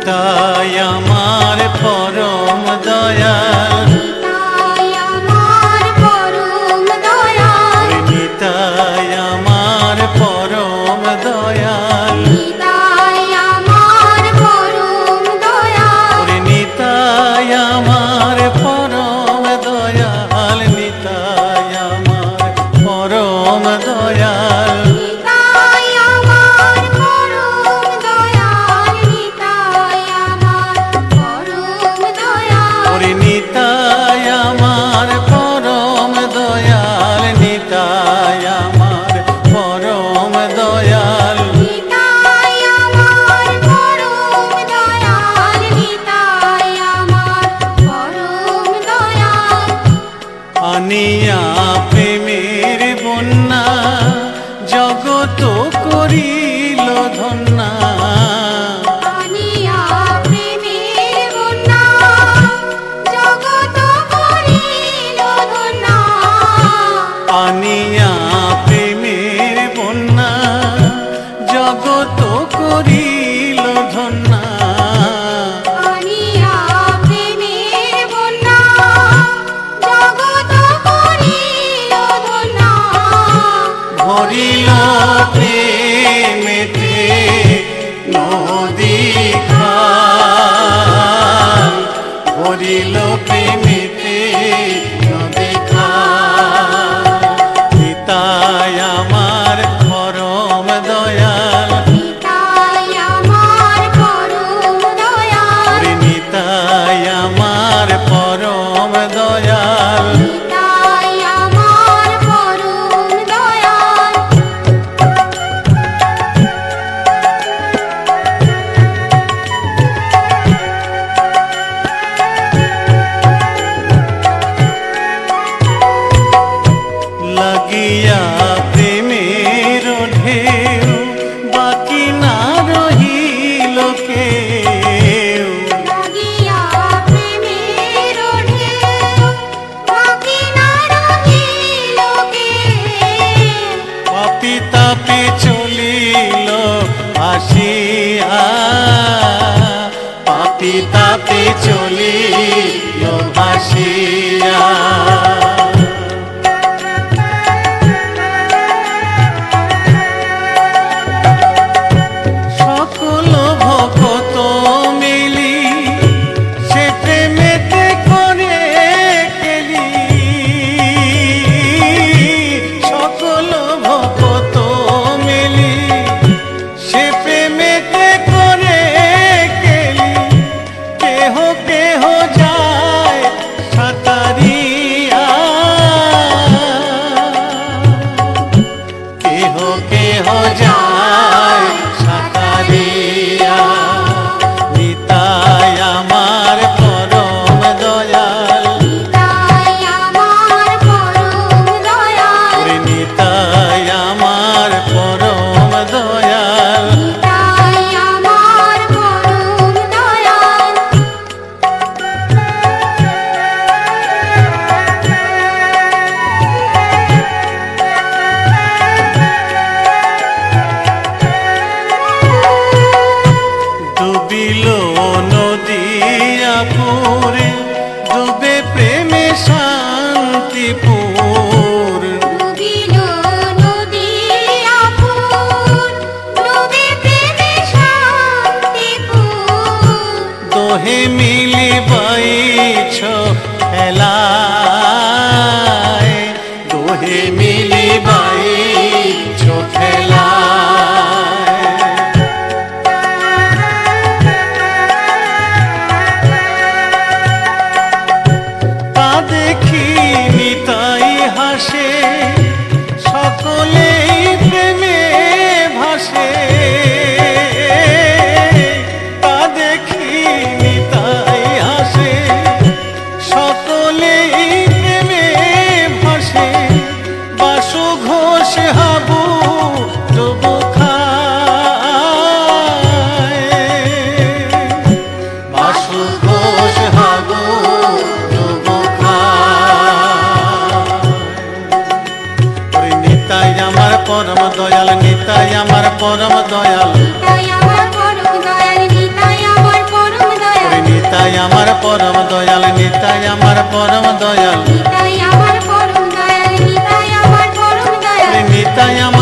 নিতাই আমার পরম দয়াল, নিতাই আমার পরম দয়াল, নিতাই আমার পরম দয়াল, নিতাই আমার পরম দয়াল, নিতাই আমার পরম দয়াল, নিতাই আমার পরম দয়াল, নিতাই আমার পরম দয়াল, নিতাই আমার পরম দয়াল, নিতাই আমার পরম দয়াল, নিতাই আমার পরম দয়াল, নিতাই আমার পরম দয়াল, নিতাই আমার পরম দয়াল। আনিয়া প্রেমের বন্যা জগত করিল ধন্যা, আনিয়া প্রেমের বন্যা জগৎ করিল ধন্যা, আনিয়া প্রেমের বন্যা জগত করিল ধন্যা, আনিয়া প্রেমের বন্যা জগৎ করিল ধন্যা, ভরিল প্রেমেতে নদী খাল, ভরিল প্রেমেতে নদী খাল, নিতাই আমার পরম দয়াল, নিতাই আমার পরম দয়াল, নিতাই আমার পরম দয়াল, নিতাই আমার পরম দয়াল। লাগিয়া প্রেমের ঢেউ বাকি না রহিল কেউ, লাগিয়া প্রেমের ঢেউ বাকি না রহিল কেউ, পাপি তাপি চলিল ভাসিয়া, পাপি তাপি চলিল ভাসিয়া, সকল ভকত মিলি সে প্রেমেতে করে কেলি, সকল ভকত মিলি সে প্রেমেতে করে কেলি, কেহ কেহ যায় সাঁতারিয়া, কেহ কেহ যায় সাঁতারিয়া, নিতাই আমার পরম দয়াল, নিতাই আমার পরম দয়াল, নিতাই আমার পরম দয়াল, নিতাই আমার পরম দয়াল। ডুবিল নদিয়া পুরে ডুবে প্রেমে শান্তিপুর, ডুবিল নদিয়া পুর, ডুবে প্রেমে শান্তিপুর, দোহে মিলি বাইছ খেলায়, দোহে মিলি বাইছ খেলায়, তা দেখি নিতাই হাসে, সকলেই প্রেমে ভাসে, তা দেখি নিতাই হাসে, পরম দয়াল নিতাই আমার পরম দয়াল নিতাই আমার পরম দয়াল নিতাই আমার পরম দয়াল নিতাই আমার